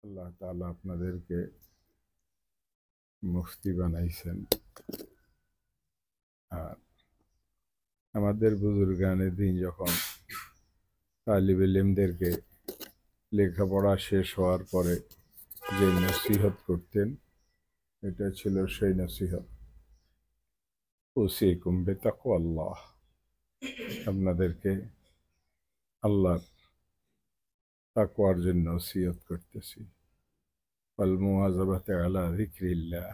আল্লাহ তাআলা আপনাদেরকে মুফতি বানাইছেন। আর আমাদের বুজুর্গানে দিন যখন তালিব ইলমদেরকে লেখাপড়া শেষ হওয়ার পরে যে নসিহত করতেন, এটা ছিল সেই নসিহত, উসিকুম বিতাকওয়াল্লাহ, আপনাদেরকে আল্লাহর তাকওয়ার জন্য নসিহত করতেছি। ওয়াল মুওয়াযাবাতি আলা যিকরিল্লাহ,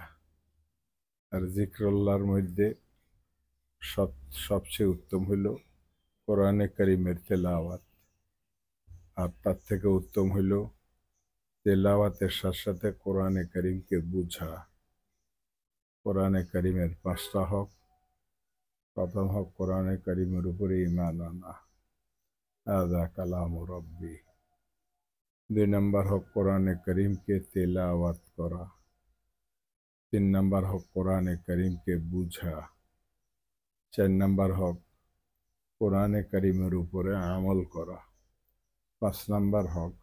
আর যিকরুল্লাহর মধ্যে সবচেয়ে উত্তম হইল কোরআনে কারিমের তেলাওয়াত। আর তার থেকে উত্তম হইল তেলাওয়াতের সাথে সাথে কোরআনে কারিমকে বুঝা। কোরআনে কারিমের 5টা হক। প্রথম হক কোরআনে কারিমের উপরে ঈমান আনা, হাযা কালামু রাব্বি। 2 নম্বর হক কোরআনে কারিমকে তেলাওয়াত করা। 3 নম্বর হক কোরআনে কারিমকে বুঝা। 4 নম্বর হক কোরআনে কারিমের উপরে আমল করা। 5 নম্বর হক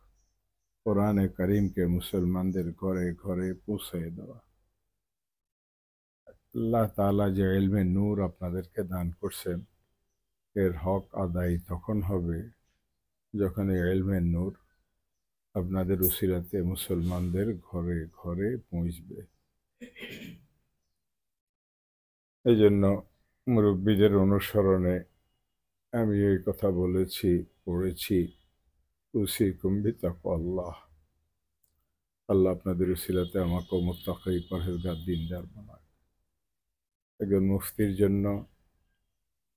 কোরআনে কারিমকে মুসলমানদের ঘরে ঘরে পৌঁছে দেওয়া। আল্লাহ তাআলা যে ইলমে নূর আপনাদেরকে দান করছেন, এর হক আদায় তখন হবে যখন এই ইলমে নূর আপনাদের উসিলাতে মুসলমানদের ঘরে ঘরে পৌঁছবে। এই জন্য মুরব্বীদের অনুসরণে আমি এই কথা বলেছি, পড়েছি, উসিকুম বিতাকওয়াল্লাহ। আল্লাহ আপনাদের উসিলাতে আমাকে মুত্তাকি পরহেজগার দিনদার বানায়। একজন মুফতির জন্য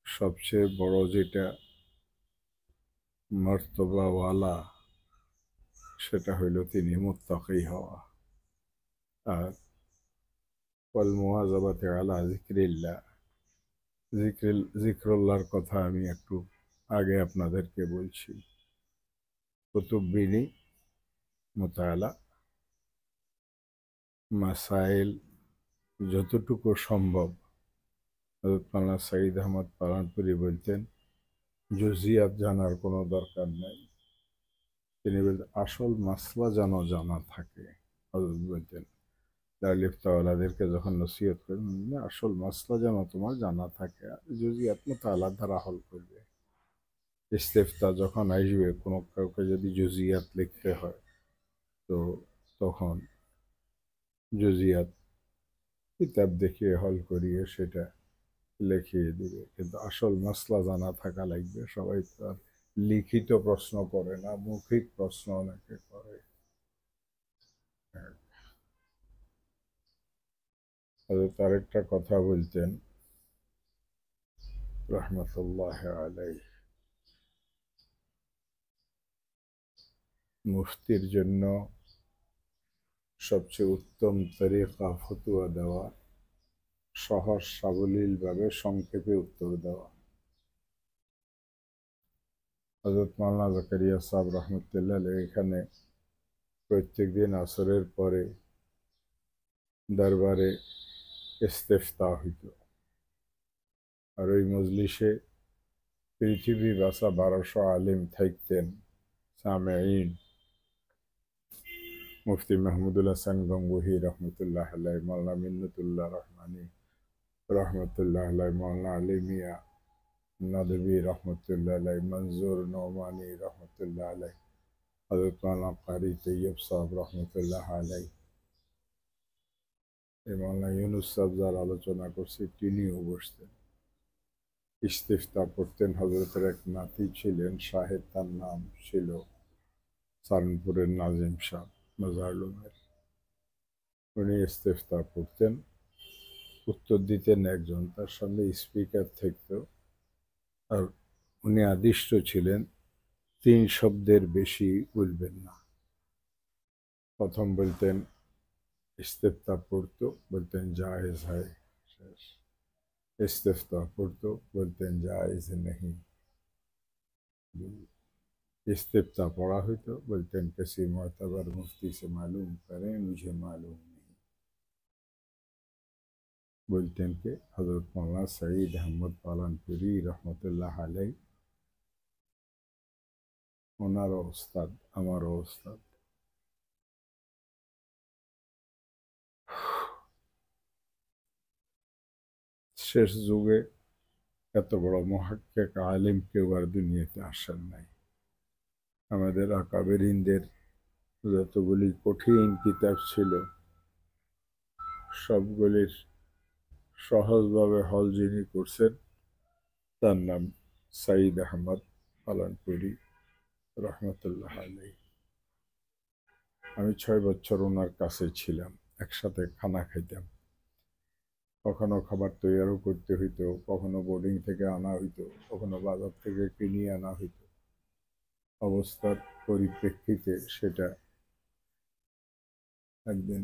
সবচেয়ে বড় যেটা মর্তবাওয়ালা, সেটা হইল তিনি মুত্তাকি হওয়া। আর ওয়াল মুওয়াযাবাতি আলা যিকরিল্লাহ, যিকরুল্লাহর কথা আমি একটু আগে আপনাদেরকে বলছি। কুতুব বিনি, মুতালা, মাসাইল যতটুকু সম্ভব। হযরত মাওলানা সাঈদ আহমদ পালানপুরি বলতেন, জুজিয়াত জানার কোনো দরকার নাই। তিনি বলতেন আসল মাসলা যেন জানা থাকে। হযরত বলতেন লিফতাওয়ালাদেরকে যখন নসিহত করেন, আসল মাসলা যেন তোমার জানা থাকে, জুজিয়াত মুতালা দ্বারা হল করবে। ইস্তেফতা যখন আসবে, কোনো কাউকে যদি জুজিয়াত লিখতে হয়, তো তখন জুজিয়াত কিতাব দেখিয়ে হল করিয়ে সেটা লিখিয়ে দিবে। কিন্তু আসল মাসলা জানা থাকা লাগবে। সবাই তো আর লিখিত প্রশ্ন করে না, মৌখিক প্রশ্ন অনেকে করে। তার একটা কথা বলতেন রহমতুল্লাহ আলাইহি, মুফতির জন্য সবচেয়ে উত্তম তরিকা ফতুয়া দেওয়া, সহজ সাবলীল ভাবে সংক্ষেপে উত্তর দেওয়া। হযরত মাওলানা জাকারিয়া সাহেব রহমতুল্লাহ আলাইহি এখানে প্রত্যেক দিন আসরের পরে দরবারে ইস্তেফতা হইত। আর ওই মজলিসে পৃথিবী বাসা 1200 আলিম থাকতেন, সামেঈন। মুফতি মাহমুদুল হাসান গঙ্গোহী রহমতুল্লাহ আলাইহি, মাওলানা মিন্নাতুল্লাহ রহমানী রহমতুল্লাহ আলাইহি, মাওলানা আলী মিয়া নদভী রহমতুল্লাহ আলাইহি, মনজুর নোমানী রহমতুল্লাহ আলাইহি, হযরত মাওলানা কারি তৈয়ব সাহেব রহমতুল্লাহ আলাইহি, মাওলানা ইউনুস সাহেব যার আলোচনা করছি তিনিও বসতেন, ইস্তেফতা পড়তেন। হযরতের এক নাতি ছিলেন শাহেদ, তার নাম ছিল সারনপুরের নাজিম সাহেব মজারলুমের। উনি ইস্তেফতা পড়তেন, উত্তর দিতেন একজন, তার সঙ্গে স্পিকার থাকত। আর উনি আদিষ্ট ছিলেন 3 শব্দের বেশি বলবেন না। প্রথম বলতেন ইস্তেফতা পড়তো, বলতেন জায়েজ হয়, শেষ। ইস্তেফতা পড়তো, বলতেন জায়েজ नहीं। इस्तिफ्ता पढ़ा हुई तो बोलते हैं किसी मोतबर मुफ्ती से मालूम करें, मुझे मालूम नहीं। बोलते हैं कि हज़रत मौलाना सईद अहमद पालनपुरी रहमतुल्लाह अलैह ওনারও ওস্তাদ, আমারও ওস্তাদ। শেষ যুগে এত বড় মুহাক্কিক আলিম কেউ আর দুনিয়াতে আসেন নাই। আমাদের আকাবেরিনদের যতগুলি কঠিন কিতাব ছিল সবগুলির সহজভাবে হল যিনি করছেন তার নাম সাইদ আহমদ পালানপুরি রহমতুল্লাহ আলাইহি। আমি 6 বছর ওনার কাছে ছিলাম, একসাথে খানা খাইতাম। কখনো খাবার তৈরিও করতে হইতো, কখনো বোর্ডিং থেকে আনা হইতো, কখনো বাজার থেকে কিনে আনা হইতো। অবস্থার পরিপ্রেক্ষিতে সেটা একদিন,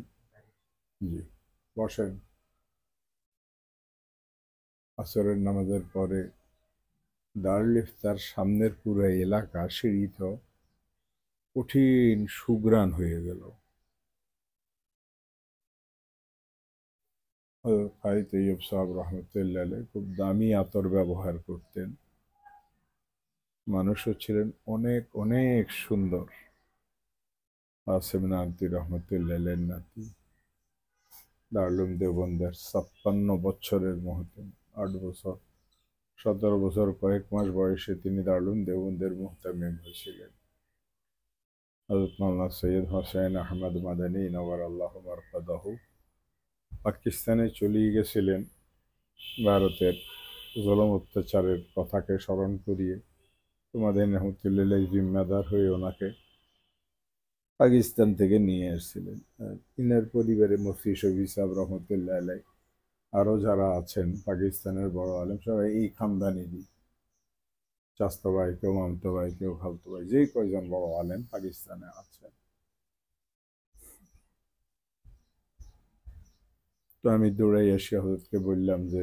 জি বসেন, আসরের নামাজের পরে দারুল ইফতার সামনের পুরো এলাকা সিঁড়িত কঠিন সুগ্রাণ হয়ে গেল। কারি তৈয়ব সাহেব রহমতুল্লাহ আলাইহি খুব দামি আতর ব্যবহার করতেন। মানুষও ছিলেন অনেক অনেক সুন্দর। আসিম নানতি রহমতুল্লাহ আলাইহির নাতি, দারুল দেওবন্দের 56 বছরের মুহতামিম। 8 বছর 17 বছর কয়েক মাস বয়সে তিনি দারুল দেওবন্দের মুহতামিম হয়েছিলেন। হযরত মাওলানা সৈয়দ হোসেন আহমদ মাদানী নওয়ারাল্লাহু মারকাদাহু পাকিস্তানে চলে গেছিলেন ভারতের জুলুম অত্যাচারের কথাকে স্মরণ করিয়ে। তোমাদের রহমতুল্লাহ জিম্মাদার হয়ে ওনাকে পাকিস্তান থেকে নিয়ে এসেছিলেন। ইনার পরিবারে মুফতি শফি সাহেব রহমতুল্লাহ আলাইহি আরও যারা আছেন পাকিস্তানের বড় আলেম সবাই এই খানদানিরই। চাস্তো ভাই কেউ, মামতো ভাই কেউ, খালতো ভাই, যে কয়জন বড় আলেম পাকিস্তানে আছেন। তো আমি দৌড়াই এসে হজরতকে বললাম যে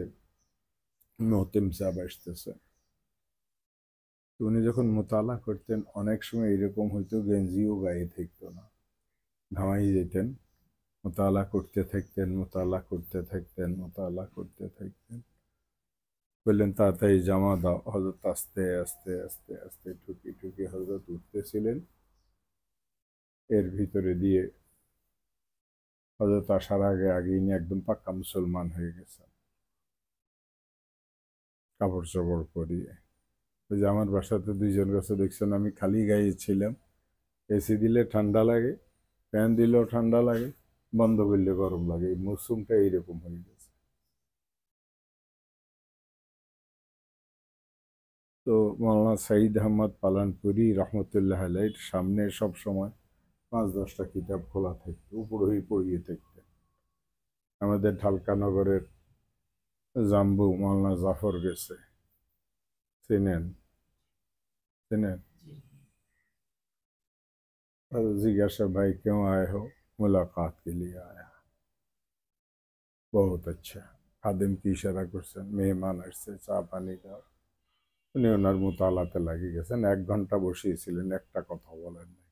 মহতিম সাহেব আসতেছে। উনি যখন মোতালা করতেন অনেক সময় এরকম হয়তো গেঞ্জিও গায়ে থাকতো না, ঘামাই যেতেন। মোতালা করতে থাকতেন, মোতালা করতে থাকতেন, মোতালা করতে থাকতেন। বললেন তাড়াতাড়ি জামা দাও। হজরত আস্তে আস্তে আস্তে আস্তে ঠুকি ঠুকি হজরত উঠতেছিলেন। এর ভিতরে দিয়ে হজরত আসার আগে আগে ইনি একদম পাক্কা মুসলমান হয়ে গেছেন, কাপড় চোপড় পরিয়ে। ওই যে আমার বাসাতে 2জন কাছে দেখছেন, আমি খালি গায়ে ছিলাম। এসি দিলে ঠান্ডা লাগে, ফ্যান দিলেও ঠান্ডা লাগে, বন্ধ করলে গরম লাগে। এই মৌসুমটা এইরকম হয়ে গেছে। তো মাওলানা সাইদ আহমদ পালানপুরি রহমতুল্লাহ আলাইহির সামনে সব সময় 5-10টা কিতাব খোলা থাকতো, উপরে পড়িয়ে থাকতেন। আমাদের ঢালকানগরের জাম্বু মাওলানা জাফর গেছে, চেনেন? চেনেন? जिज्ञासा भाई क्यों आए हो? मुलाकात के लिए आया। बहुत अच्छा। খাদেম কি ইশারা করছেন, মেহমান আসছে, চা পানি দাও। উনি ওনার মোতালাতে লাগিয়ে গেছেন। 1 ঘন্টা বসিয়েছিলেন, একটা কথা বলেন নাই।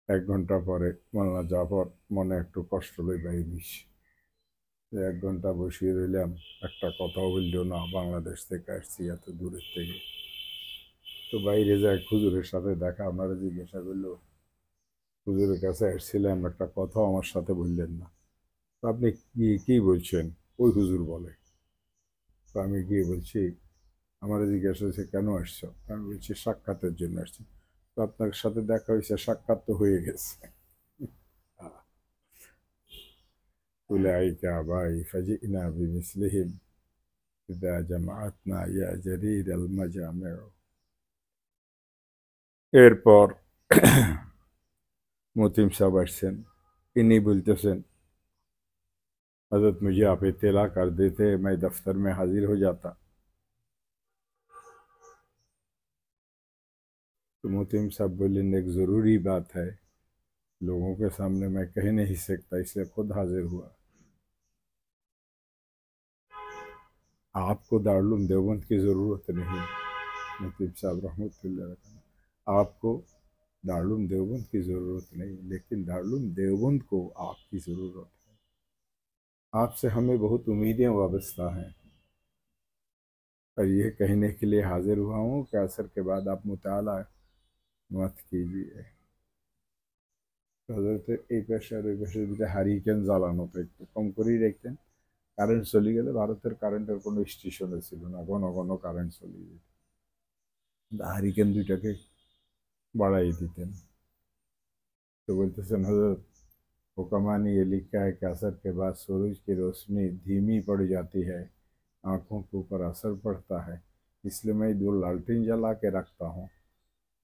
1 ঘন্টা পরে মাওলানা জাফর মনে একটু কষ্ট লই বাইরিস, 1 ঘন্টা বসিয়ে রইলাম, একটা কথাও বলল না। বাংলাদেশ থেকে আসছি এত দূরের থেকে। তো বাইরে যায় হুজুরের সাথে দেখা, আপনারা জিজ্ঞাসা করলো হুজুরের কাছে আসছিলাম, একটা কথাও আমার সাথে বললেন না। তো আপনি কি বলছেন? ওই হুজুর বলে। তো আমি গিয়ে বলছি, আমার জিজ্ঞাসা হয়েছে কেন আসছো? আমি বলছি সাক্ষাতের জন্য আসছি। তো আপনার সাথে দেখা হয়েছে, সাক্ষাৎ তো হয়ে গেছে। أولئك آبائي فجئنا بمثلهم إذا جمعتنا يا جرير المجامع। এরপর মতিম সাহেব আসছেন, ইনি বলতেছেন हजरत मुझे आप इत्तला कर देते, मैं दफ्तर में हाजिर हो जाता। तो मोतिम साहब बोले एक ज़रूरी बात है, लोगों के सामने मैं कह नहीं सकता, इसलिए खुद हाजिर हुआ। आपको दारुल देवबंद की ज़रूरत नहीं। मोतिम साहब रहमतुल्लाह अलैह, आपको दारुल देवबंद की ज़रूरत नहीं, लेकिन दारुल देवबंद को आपकी ज़रूरत है। आपसे हमें बहुत उम्मीदें वाबस्ता हैं, और ये कहने के लिए हाजिर हुआ हूँ कि असर के बाद आप मुताला मत कीजिए। হজরতের এই পেশার ওই পেশার ভিতরে হারিকেন জ্বালানো তো একটু কম করেই রাখতেন, কারেন্ট চলে গেলে ভারতের কারেন্টের কোনো স্টেশনে ছিল না, ঘন ঘন কারেন্ট চলে যেত। হারিকেন দুইটাকে বাড়াই দিতেন। तो बोलते हजरत हुक्मा ने ये लिखा है कि असर के बाद सूरज की रोशनी धीमी पड़ जाती है, आँखों के ऊपर असर पड़ता है, इसलिए मैं 2 लालटेन जला के रखता हूँ।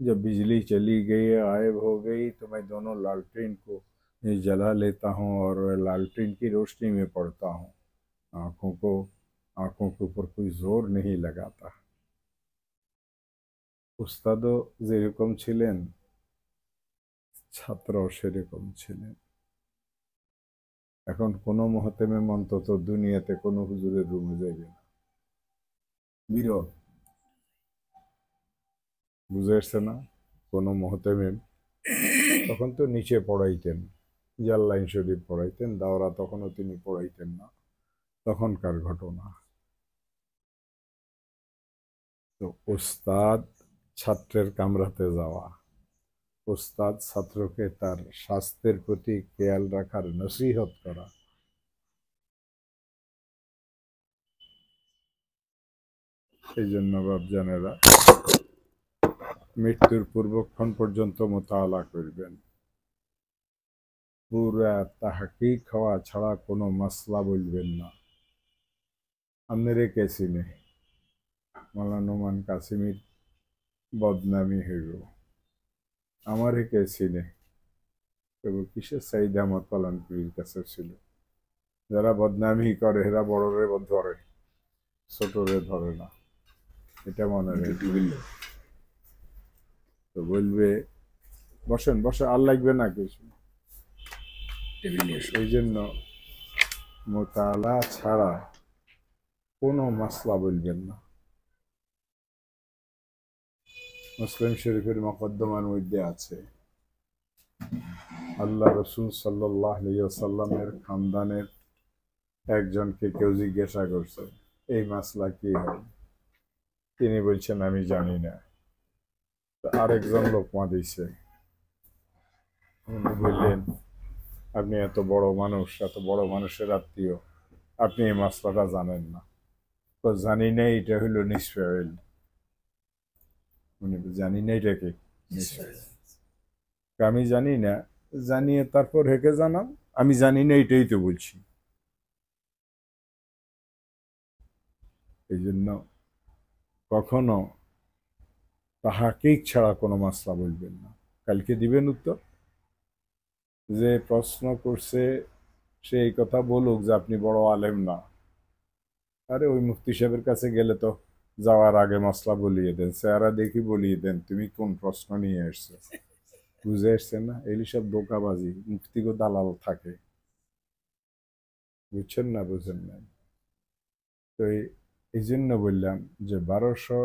जब बिजली चली गई गायब हो गई तो मैं दोनों लालटेन को जला लेता हूँ और लालटेन की रोशनी में पढ़ता हूँ। आँखों के ऊपर कोई जोर नहीं लगाता। उस्तादो যেরকম ছিলেন, ছাত্রও সেরকম ছিলেন। এখন কোনো মহতেমে অন্তত দুনিয়াতে কোনো হুজুরের রুমে যাইবে না, বিরল। বুঝে আসছে না? কোনো মহতেমে তখন তো নিচে পড়াইতেন, জাল্লাইন শরীফ পড়াইতেন, দাওরা তখনও তিনি পড়াইতেন না, তখনকার ঘটনা। তো উস্তাদ ছাত্রের কামরাতে যাওয়া, উস্তাদ ছাত্রকে তার স্বাস্থ্যের প্রতি খেয়াল রাখার নসিহত করা, এই জন্য বাপজানেরা মৃত্যুর পূর্বক্ষণ পর্যন্ত মোতালা করবেন। পুরা তাহকিক হওয়া ছাড়া কোনো মাসলা বলবেন না। আপনারে কে চিনে? মাওলানা নোমান কাসিমির বদনামি হইব। আমারে কে চিনে? তবু কিসের সাইদ আহমদ পালানপুরীর কাছে ছিল। যারা বদনামি করে এরা বড়রে ধরে, ছোটরে ধরে না, এটা মনে রাখবে। তো বলবে বসেন বসে, আর লাগবে না কিছু। এই জন্য মোতালা ছাড়া কোনো মাসলা বলবেন না। মুসলিম শরীফের মুকদ্দমার মধ্যে আছে, আল্লাহ রসুল সাল্লাল্লাহু আলাইহি ওয়াসাল্লামের খানদানের একজনকে কেউ জিজ্ঞাসা করছে এই মাসলা কি হয়, তিনি বলছেন আমি জানি না। তো আরেকজন লোকমা দিছে, উনি বললেন আপনি এত বড় মানুষ, এত বড় মানুষের আত্মীয়, আপনি এই মাসলাটা জানেন না? তো জানি না, এটা হইল নিসফেল। উনি জানি না এটা কি নিসফেল। আমি জানি না, জানিয়ে তারপর হেকে জানাম আমি জানি না, এটাই তো বলছি। এই জন্য কখনো তাহাকিক ছাড়া কোনো মাসলা বলবেন না। কালকে দিবেন উত্তর। যে প্রশ্ন করছে সে এই কথা বলুক যে আপনি বড় আলেম না। আরে ওই মুফতি সাহেবের কাছে গেলে তো যাওয়ার আগে মশলা বলিয়ে দেন, চেহারা দেখি বলিয়ে দেন তুমি কোন প্রশ্ন নিয়ে এসছো। বুঝে এসছেন না? এগুলি সব ধোঁকাবাজি, মুফতিগো দালাল থাকে। বুঝছেন না? বুঝেন না? তো এই জন্য বললাম যে 1200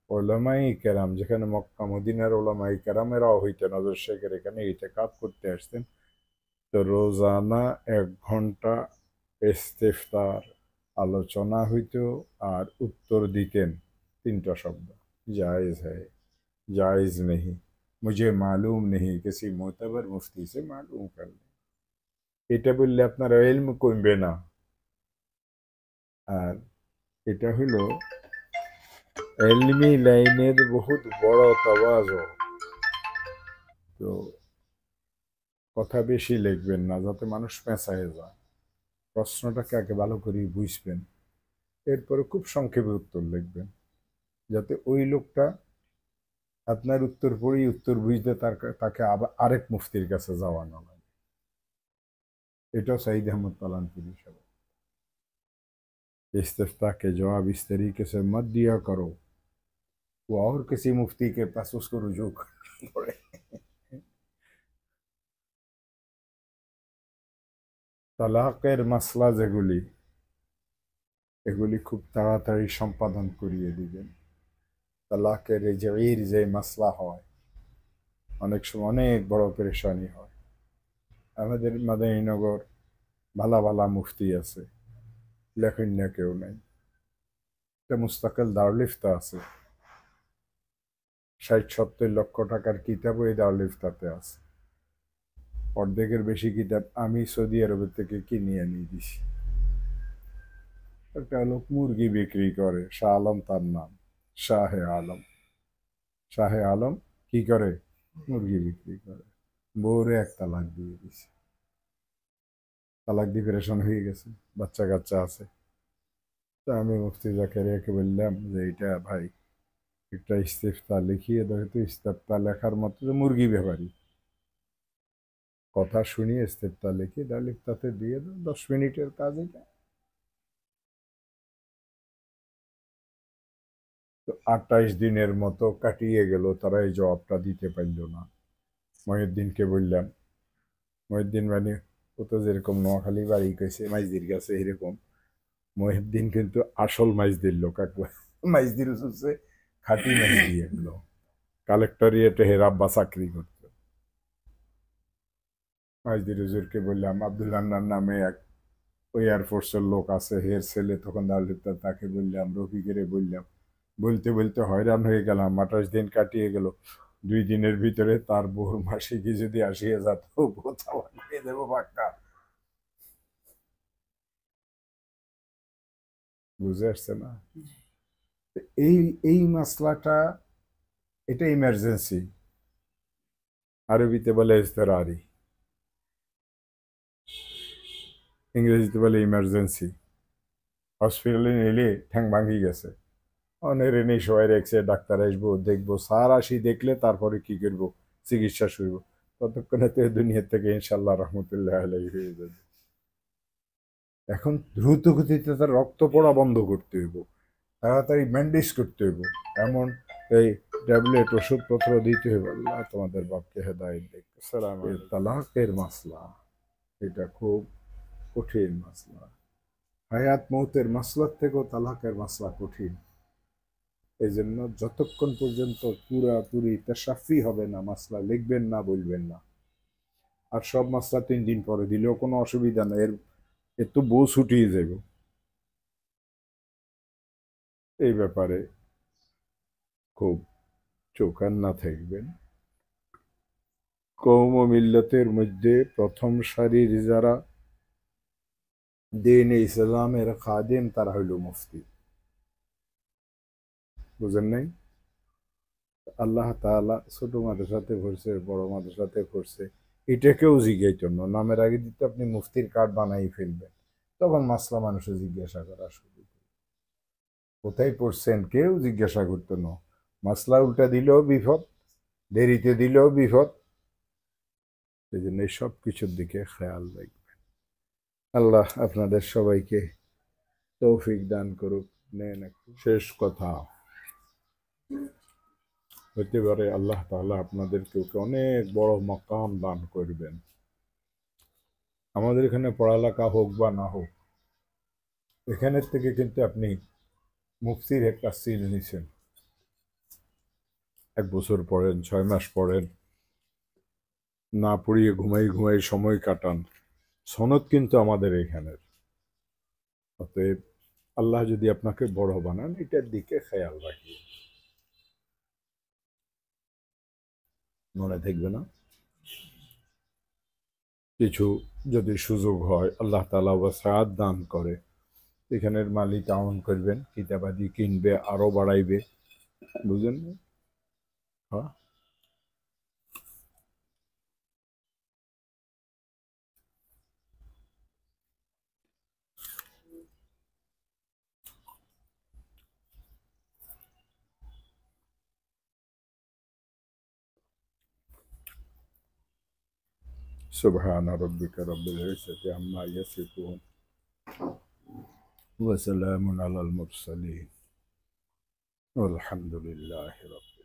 ওলামাই কেরাম, যেখানে মক্কা মদিনার ওলামাই কেরামেরাও হইতেন, নজর শেখের এখানে ইতিকাফ করতে আসতেন, তো রোজানা 1 ঘন্টা ইস্তিফতার আলোচনা হইত আর উত্তর দিতেন 3টা শব্দ, জায়েজ হ্যায়, জায়েজ নেহি, মুঝে মালুম নেহি, কিসি মোতাবার মুফতি সে মালুম কর। এটা বললে আপনার ইলম কমবে না। আর এটা হইল ইলমি লাইনের বহুত বড় তাওয়াজু। তো কথা বেশি লিখবেন না যাতে মানুষ পেঁচায় যায়, প্রশ্নটাকে আগে ভালো করে বুঝবেন, এরপরে খুব সংক্ষেপে উত্তর লিখবেন, যাতে ওই লোকটা আপনার উত্তর পড়েই উত্তর বুঝতে তাকে আবার আরেক মুফতির কাছে যাওয়া না লাগে। এটাও সাইদ আহমদ পালানপুরি সাহেব। इस्तिफ्ता के जवाब इस तरीके से मत दिया करो वो और किसी मुफ्ती के पास उसको रुजू करना पड़े। তালাকের মাসলা যেগুলি, এগুলি খুব তাড়াতাড়ি সম্পাদন করিয়ে দিবেন। তালাকের রেজাইর যে মাসলা হয়, অনেক সময় অনেক বড় পেরেশানি হয়। আমাদের মাদারীনগর ভালা ভালা মুফতি আছে, লেখেন না কেউ নাই। একটা মুস্তাকিল দারুল ইফতা আছে, 60-70 লক্ষ টাকার কিতাব ওই দারুল ইফতাতে আছে। অর্ধেকের বেশি কিতাব আমি সৌদি আরবের থেকে কিনে আনিয়ে দিছি। একটা লোক মুরগি বিক্রি করে, শাহ আলম তার নাম, শাহে আলম। শাহে আলম কি করে? মুরগি বিক্রি করে। বউরে এক তালাক দিয়ে দিছে, তালাক দিয়ে পেরেশান হয়ে গেছে, বাচ্চা কাচ্চা আছে। তা আমি মুফতি জাকারিয়াকে বললাম যে এটা ভাই একটা ইস্তেফতা লিখিয়ে দাও। তো ইস্তেফতা লেখার মতো যে মুরগি ব্যাপারী কথা শুনিয়ে ইস্তেফতা লিখিয়ে দাও, লিখতাতে দিয়ে দাও, 10 মিনিটের কাজ এটা। তো 28 দিনের মতো কাটিয়ে গেল, তারা এই জবাবটা দিতে পারল না। মহিউদ্দিনকে বললাম, মহিউদ্দিন মানে ও তো যেরকম নোয়াখালী বাড়ি কইছে মাইজদির কাছে এরকম, মহিউদ্দিন কিন্তু আসল মাইজদির লোক, একবার মাইজদির হচ্ছে খাঁটি মাইজদি এগুলো। কালেক্টরিয়েটে হের আব্বা চাকরি করতো। মাইজদির হুজুরকে বললাম আব্দুল্লাহ নামে এক ওই এয়ারফোর্সের লোক আছে, হের ছেলে তখন দাঁড়িয়ে, তাকে বললাম, রফিকেরে বললাম, বলতে বলতে হয়রান হয়ে গেলাম। 28 দিন কাটিয়ে গেল। 2 দিনের ভিতরে তার বউর মাসিকে যদি আসিয়ে যেত, দেবো পাক্কা। বুঝে আসছে না? এই এই মাসলাটা, এটা ইমার্জেন্সি, আরবিতে বলে ইজতেরারি, ইংরেজিতে বলে ইমার্জেন্সি। হসপিটালে নিলে ঠ্যাং ভাঙি গেছে, অনেক নেই, সবাই রেখেছে, ডাক্তার আসবো, দেখবো, স্যার আসি দেখলে তারপরে কি করবো, চিকিৎসা শুরু। ততক্ষণে তো দুনিয়ার থেকে ইনশাল্লাহ রহমতুল্লাহ আলাইহি হয়ে যাবে। এখন দ্রুত গতিতে তার রক্ত পড়া বন্ধ করতে হইব, তাড়াতাড়ি ব্যান্ডেজ করতে হইব, এমন এই ট্যাবলেট ওষুধপত্র দিতে হইব। আল্লাহ তোমাদের বাপকে হেদায়েত দেখ। তালাকের মাসলা এটা খুব কঠিন মাসলা। হায়াত মৌতের মাসলার থেকেও তালাকের মাসলা কঠিন। এই জন্য যতক্ষণ পর্যন্ত পুরাপুরি তাশাফি হবে না, মাসলা লিখবেন না, বলবেন না। আর সব মাসলা 3 দিন পরে দিলেও কোনো অসুবিধা নেই, এর তো বউ ছুটিয়ে যাবে। এই ব্যাপারে খুব চৌকান্না থাকবেন। কওম ও মিল্লতের মধ্যে প্রথম সারির যারা দ্বীন ইসলামের খাদেম, তারা হইল মুফতি। বুঝেন নাই? আল্লাহ তাআলা ছোট মাদ্রাসাতে পড়ছে, বড় মাদ্রাসাতে পড়ছে, এটাকেও জিজ্ঞাইত না। নামের আগে দিতে আপনি মুফতির কার্ড বানাই ফেলবেন, তখন মাসলা মানুষে জিজ্ঞাসা করা শুরু। কোথায় পড়ছেন কেউ জিজ্ঞাসা করতো না। মাসলা উল্টা দিলেও বিপদ, দেরিতে দিলেও বিপদ। এই জন্য সব কিছুর দিকে খেয়াল রাখবেন। আল্লাহ আপনাদের সবাইকে তৌফিক দান করুক। নেন একটু শেষ কথা, হতে পারে আল্লাহ তাআলা আপনাদেরকে অনেক বড় মাকাম দান করবেন। আমাদের এখানে পড়ালেখা হোক বা না হোক, এখানের থেকে কিন্তু আপনি মুফতির একটা সিল নিছেন। 1 বছর পড়েন, 6 মাস পড়েন, না পড়িয়ে ঘুমাই ঘুমাই সময় কাটান, সনদ কিন্তু আমাদের এখানের। অতএব আল্লাহ যদি আপনাকে বড় বানান, এটার দিকে খেয়াল রাখি। মনে থাকবে না? কিছু যদি সুযোগ হয়, আল্লাহ তাআলা ওয়াসাআত দান করে, এখানের মালিক আমন করবেন, কিতাবাদি কিনবে, আরো বাড়াইবে। বুঝেন? হ্যাঁ, সুবহান রাব্বিকা রাব্বিল ইজ্জাতি আম্মা ইয়াসিফুন ওয়া সালামুন আলাল মুরসালিন ওয়ালহামদুলিল্লাহি রাব্বিল